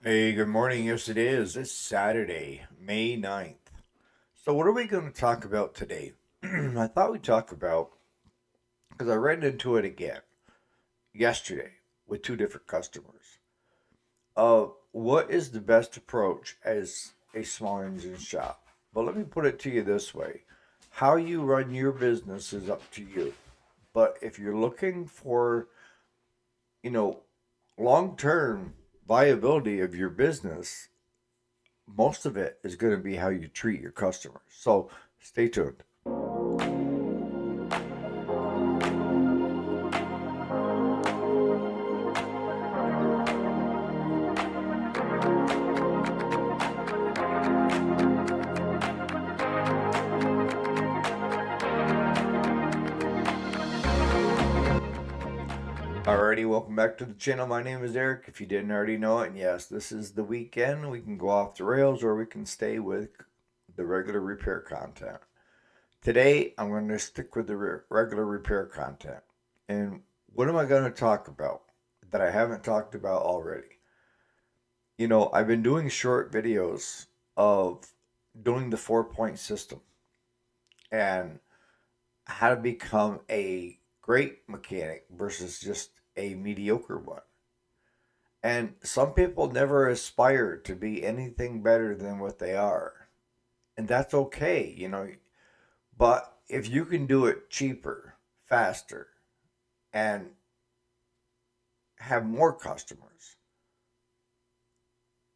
Hey, good morning. Yes, it is. It's Saturday, May 9th. So, what are we going to talk about today? I thought we'd talk about, because I ran into it again yesterday with two different customers. What is the best approach as a small engine shop? But let me put it to you this way: how you run your business is up to you. But if you're looking for, you know, long term viability of your business, most of it is going to be how you treat your customers. So stay tuned. Alrighty, welcome back to the channel. My name is Eric. If you didn't already know it, and yes, this is the weekend. We can go off the rails or we can stay with the regular repair content. Today, I'm going to stick with the regular repair content. And what am I going to talk about that I haven't talked about already? I've been doing short videos of doing the 4 point system and how to become a great mechanic versus just a mediocre one. And some people never aspire to be anything better than what they are. And that's okay. But if you can do it cheaper, faster, and have more customers,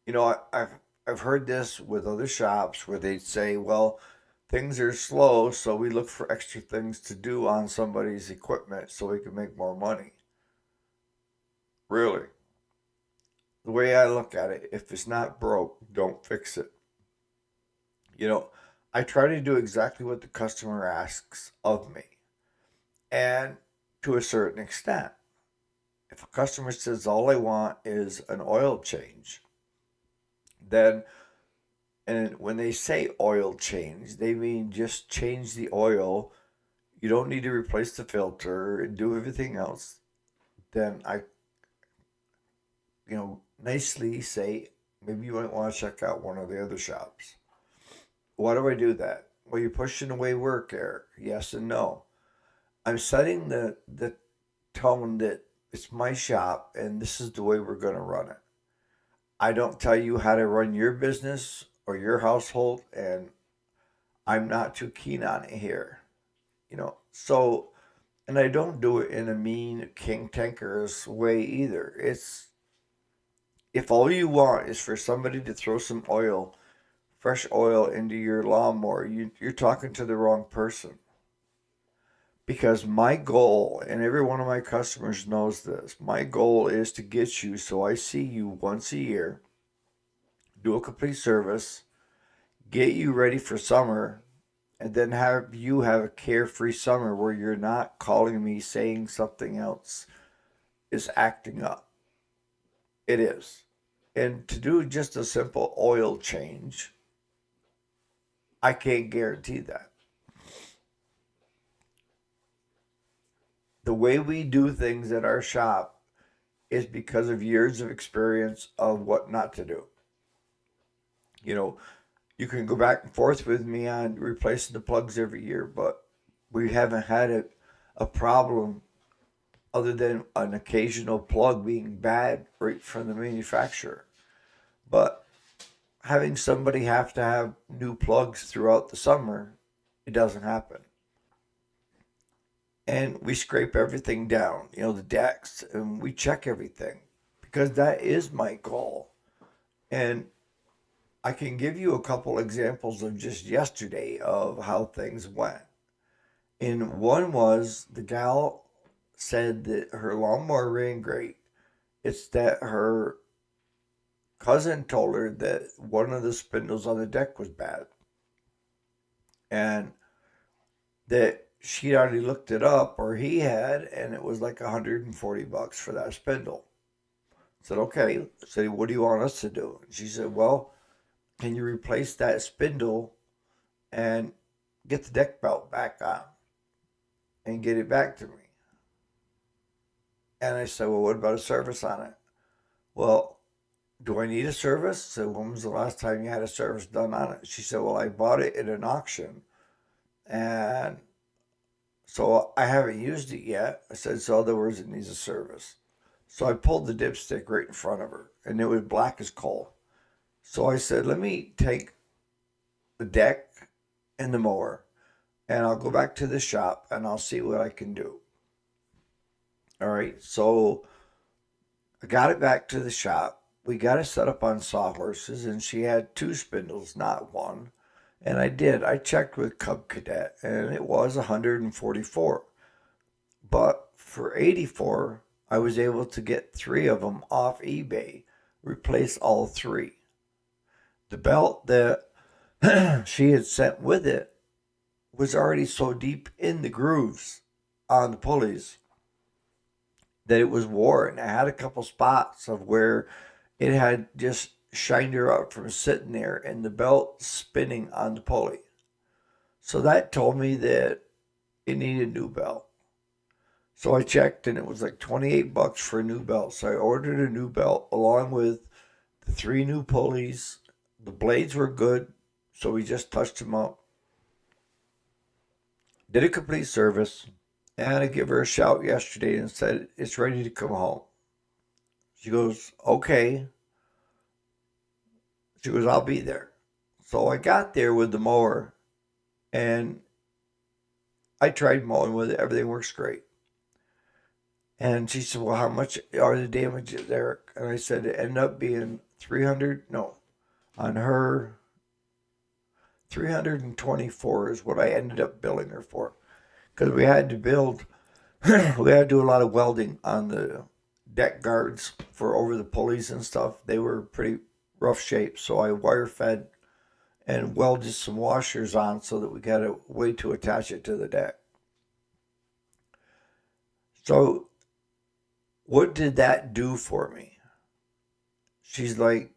I've heard this with other shops where they'd say, well, things are slow, so we look for extra things to do on somebody's equipment so we can make more money. Really, the way I look at it, if it's not broke, don't fix it. You know, I try to do exactly what the customer asks of me, and to a certain extent. If a customer says all I want is an oil change, then, and when they say oil change, they mean just change the oil. You don't need to replace the filter and do everything else. Then nicely say, maybe you might want to check out one of the other shops. Why do I do that? Well, you're pushing away work, Eric. Yes and no. I'm setting the tone that it's my shop and this is the way we're going to run it. I don't tell you how to run your business or your household, and I'm not too keen on it here. So, and I don't do it in a mean, cantankerous way either. It's if all you want is for somebody to throw some oil, fresh oil into your lawnmower, you're talking to the wrong person. Because my goal, and every one of my customers knows this, my goal is to get you so I see you once a year, do a complete service, get you ready for summer, and then have you have a carefree summer where you're not calling me saying something else is acting up. It is. And to do just a simple oil change, I can't guarantee that. The way we do things at our shop is because of years of experience of what not to do. You know, you can go back and forth with me on replacing the plugs every year, but we haven't had a problem other than an occasional plug being bad right from the manufacturer. But having somebody have to have new plugs throughout the summer, it doesn't happen. And we scrape everything down, the decks, and we check everything because that is my goal. And I can give you a couple examples of just yesterday of how things went. And one was the gal said that her lawnmower ran great. It's that her cousin told her that one of the spindles on the deck was bad. And that she'd already looked it up, or he had, and it was like $140 for that spindle. I said, okay. I said, what do you want us to do? And she said, well, can you replace that spindle and get the deck belt back on and get it back to me? And I said, well, what about a service on it? Well, do do I need a service? I said, when was the last time you had a service done on it? She said, well, I bought it at an auction, and so I haven't used it yet. I said, so in other words, it needs a service. So I pulled the dipstick right in front of her, and it was black as coal. So I said, let me take the deck and the mower, and I'll go back to the shop, and I'll see what I can do. All right, so I got it back to the shop. We got it set up on sawhorses, and she had two spindles, not one. And I did. I checked with Cub Cadet, and it was 144. But for 84, I was able to get three of them off eBay, replace all three. The belt that she had sent with it was already so deep in the grooves on the pulleys that it was worn. I had a couple spots of where it had just shined her up from sitting there and the belt spinning on the pulley. So that told me that it needed a new belt. So I checked and it was like $28 for a new belt. So I ordered a new belt along with the three new pulleys. The blades were good, so we just touched them up. Did a complete service, and I gave her a shout yesterday and said, it's ready to come home. She goes, okay. She goes, I'll be there. So I got there with the mower, and I tried mowing with it. Everything works great. And she said, well, how much are the damages, Eric? And I said, it ended up being 300. No, on her, 324 is what I ended up billing her for. Because we had to build, we had to do a lot of welding on the deck guards for over the pulleys and stuff. They were pretty rough shape. So I wire fed and welded some washers on so that we got a way to attach it to the deck. So what did that do for me? She's like,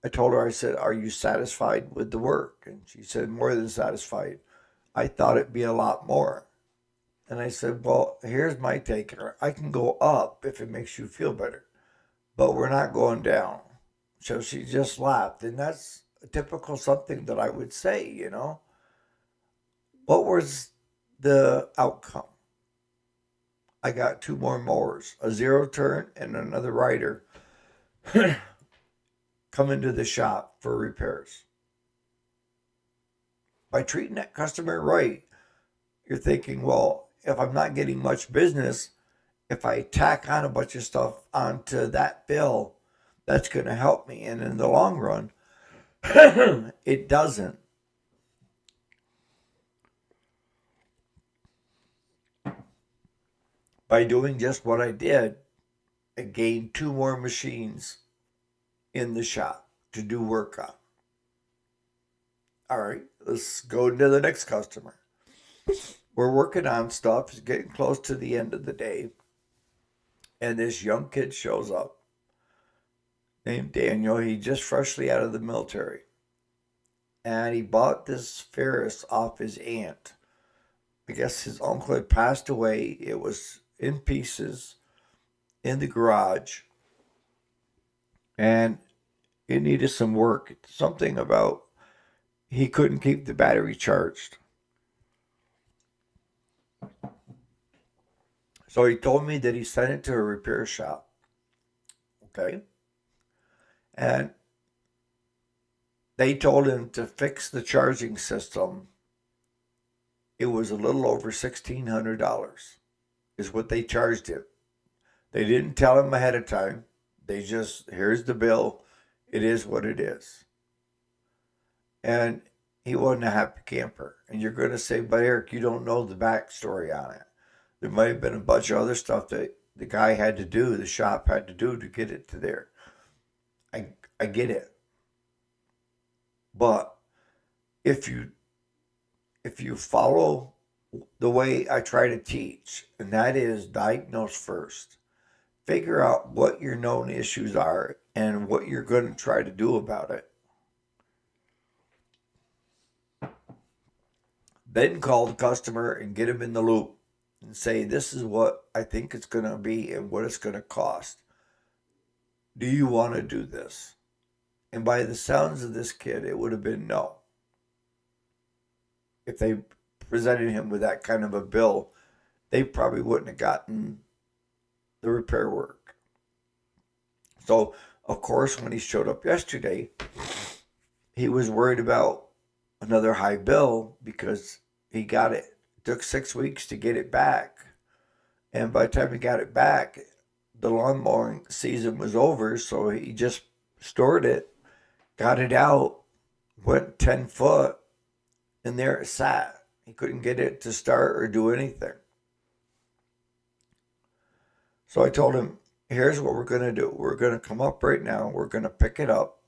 I told her, I said, are you satisfied with the work? And she said, more than satisfied. I thought it'd be a lot more. And I said, well, here's my take. I can go up if it makes you feel better, but we're not going down. So she just laughed. And that's a typical something that I would say, you know. What was the outcome? I got two more mowers, a zero turn and another rider come into the shop for repairs. By treating that customer right, you're thinking, well, if I'm not getting much business, if I tack on a bunch of stuff onto that bill, that's going to help me. And in the long run, it doesn't. By doing just what I did, I gained two more machines in the shop to do work on. All right, let's go to the next customer. We're working on stuff. It's getting close to the end of the day. And this young kid shows up named Daniel. He just freshly out of the military. And he bought this Ferris off his aunt. I guess his uncle had passed away. It was in pieces in the garage. And it needed some work. Something about he couldn't keep the battery charged. So he told me that he sent it to a repair shop. Okay. And they told him to fix the charging system. It was a little over $1,600 is what they charged him. They didn't tell him ahead of time. They just, here's the bill. It is what it is. And he wasn't a happy camper. And you're going to say, but Eric, you don't know the backstory on it. There might have been a bunch of other stuff that the guy had to do, the shop had to do to get it to there. I get it. But if you follow the way I try to teach, and that is diagnose first. Figure out what your known issues are and what you're going to try to do about it. Then call the customer and get him in the loop and say, this is what I think it's going to be and what it's going to cost. do you want to do this? And by the sounds of this kid, it would have been no. If they presented him with that kind of a bill, they probably wouldn't have gotten the repair work. So, of course, when he showed up yesterday, he was worried about another high bill because he got it. It took 6 weeks to get it back. And by the time he got it back, the lawn mowing season was over. So he just stored it, got it out, went 10 foot, and there it sat. He couldn't get it to start or do anything. So I told him, here's what we're going to do. We're going to come up right now. We're going to pick it up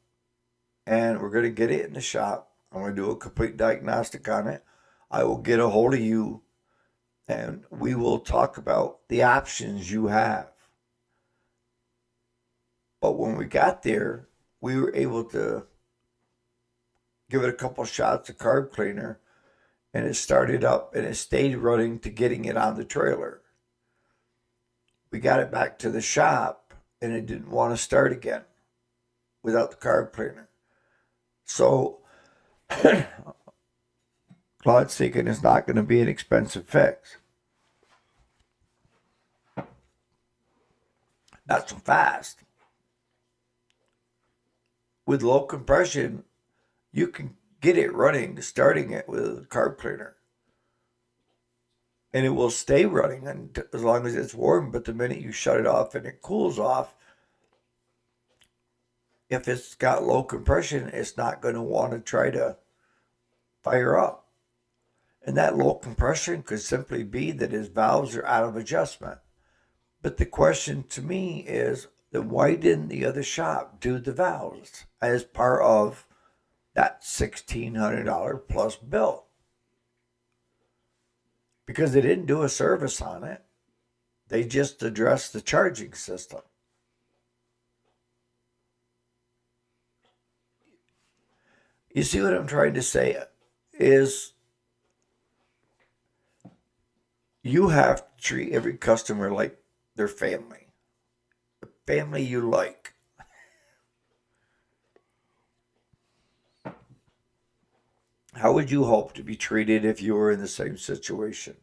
and we're going to get it in the shop. I'm going to do a complete diagnostic on it. I will get a hold of you and we will talk about the options you have. But when we got there, we were able to give it a couple shots of carb cleaner, and it started up and it stayed running to getting it on the trailer. We got it back to the shop and it didn't want to start again without the carb cleaner. So Claude's thinking it's not going to be an expensive fix. Not so fast. With low compression, you can get it running, starting it with a carb cleaner. And it will stay running as long as it's warm. But the minute you shut it off and it cools off, if it's got low compression, it's not going to want to try to fire up. And that low compression could simply be that his valves are out of adjustment. But the question to me is, then why didn't the other shop do the valves as part of that $1,600 plus bill? Because they didn't do a service on it. They just addressed the charging system. You see what I'm trying to say is you have to treat every customer like their family. The family you like. How would you hope to be treated if you were in the same situation?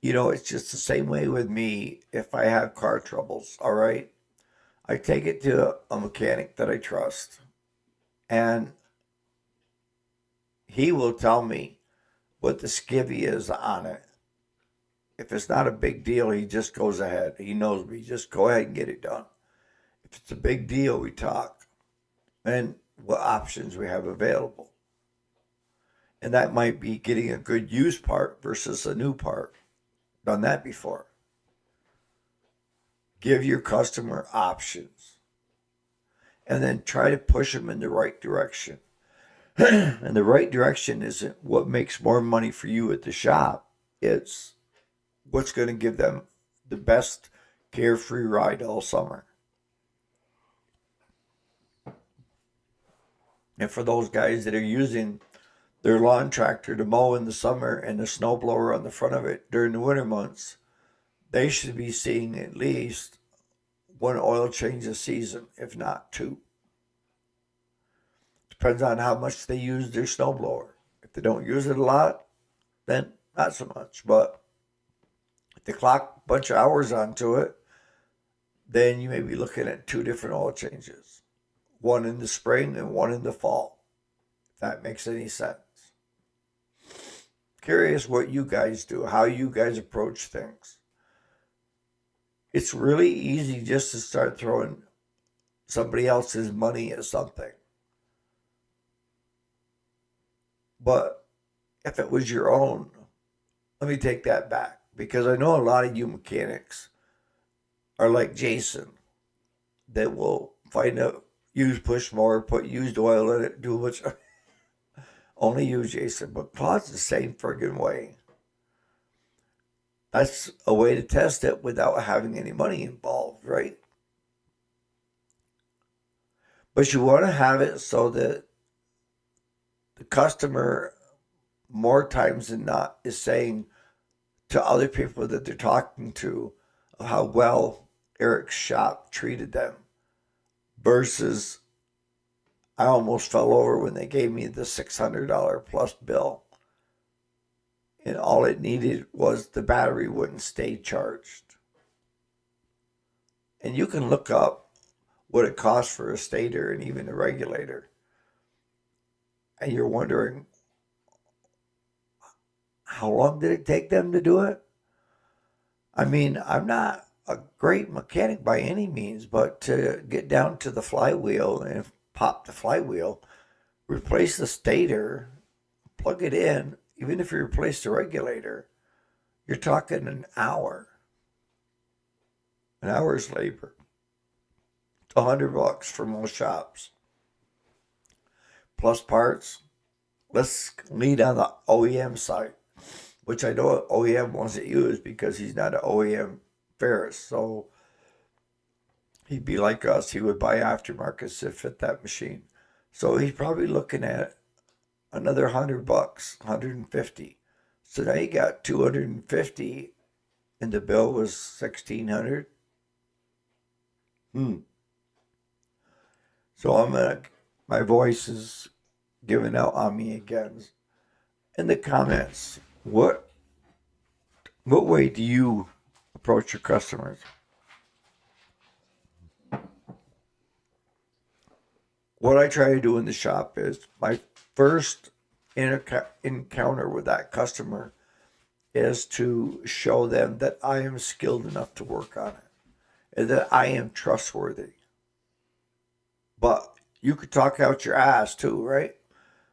You know, it's just the same way with me if I have car troubles, all right? I take it to a mechanic that I trust, and he will tell me what the skivvy is on it. If it's not a big deal, he just goes ahead. He knows me. Just go ahead and get it done. If it's a big deal, we talk. And what options we have available. And that might be getting a good used part versus a new part. Done that before. Give your customer options. And then try to push them in the right direction. And the right direction isn't what makes more money for you at the shop. It's what's going to give them the best carefree ride all summer. And for those guys that are using their lawn tractor to mow in the summer and the snowblower on the front of it during the winter months, they should be seeing at least one oil change a season, if not two. Depends on how much they use their snowblower. If they don't use it a lot, then not so much. But if they clock a bunch of hours onto it, then you may be looking at two different oil changes. One in the spring and one in the fall. If that makes any sense. Curious what you guys do, how you guys approach things. It's really easy just to start throwing somebody else's money at something. But if it was your own, let me take that back. Because I know a lot of you mechanics are like Jason that will find a used push mower, put used oil in it, do what's only you, Jason. But Claude's the same friggin' way. That's a way to test it without having any money involved, right? But you want to have it so that the customer, more times than not, is saying to other people that they're talking to how well Eric's shop treated them. versus I almost fell over when they gave me the $600 plus bill. And all it needed was the battery wouldn't stay charged. And you can look up what it costs for a stator and even a regulator. And you're wondering, how long did it take them to do it? I mean, I'm not a great mechanic by any means, but to get down to the flywheel and pop the flywheel, replace the stator, plug it in, even if you replace the regulator, you're talking an hour's labor. It's $100 for most shops. Plus parts. Let's lead on the OEM side, which I know OEM wasn't used because he's not an OEM Ferris. So he'd be like us. He would buy aftermarkets to fit that machine. So he's probably looking at another $100, 150. So now you got 250 and the bill was 1,600. So my voice is giving out on me again. In the comments, what way do you approach your customers? What I try to do in the shop is my first encounter with that customer is to show them that I am skilled enough to work on it and that I am trustworthy. But you could talk out your ass too, right?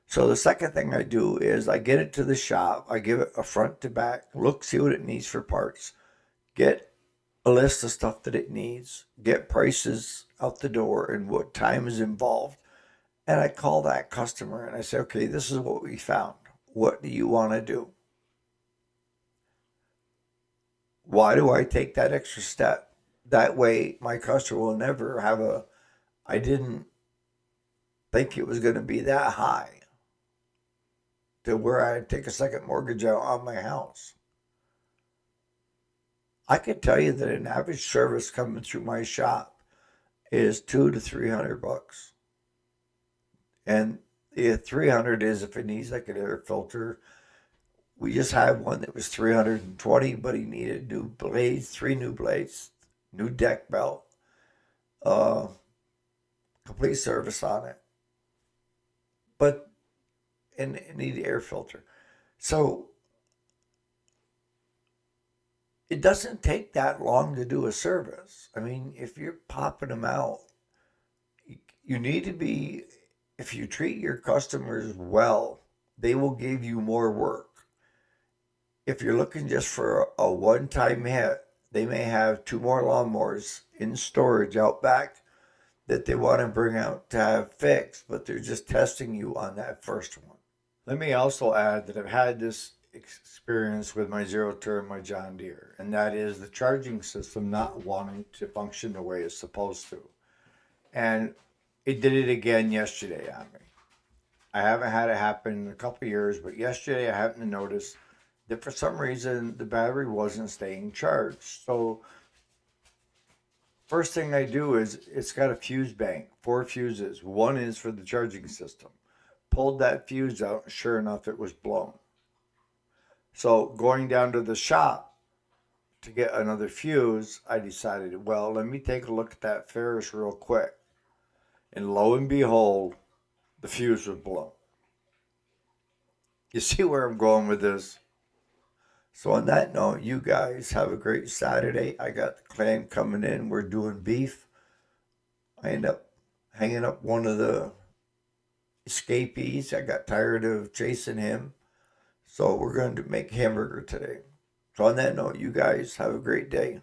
So the second thing I do is I get it to the shop, I give it a front to back, look, see what it needs for parts, get a list of stuff that it needs, get prices out the door and what time is involved. And I call that customer and I say, okay, this is what we found. What do you want to do? Why do I take that extra step? That way my customer will never have I didn't think it was going to be that high to where I'd take a second mortgage out on my house. I can tell you that an average service coming through my shop is $200 to $300. And the 300 is if it needs like an air filter. We just had one that was 320, but he needed new blades, 3 new blades, new deck belt, uh, complete service on it. But and it needed air filter. So it doesn't take that long to do a service. I mean, if you're popping them out, you need to be, if you treat your customers well, they will give you more work. If you're looking just for a one-time hit, they may have 2 more lawnmowers in storage out back that they want to bring out to have fixed, but they're just testing you on that first one. Let me also add that I've had this experience with my Zero Turn, my John Deere, and that is the charging system not wanting to function the way it's supposed to. And it did it again yesterday on me. I haven't had it happen in a couple of years, but yesterday I happened to notice that for some reason the battery wasn't staying charged. So first thing I do is it's got a fuse bank, 4 fuses. One is for the charging system. Pulled that fuse out, sure enough, it was blown. So going down to the shop to get another fuse, I decided, well, let me take a look at that Ferris real quick. And lo and behold, the fuse was blown. You see where I'm going with this? So on that note, you guys have a great Saturday. I got the clan coming in. We're doing beef. I end up hanging up one of the escapees. I got tired of chasing him. So we're going to make hamburger today. So on that note, you guys have a great day.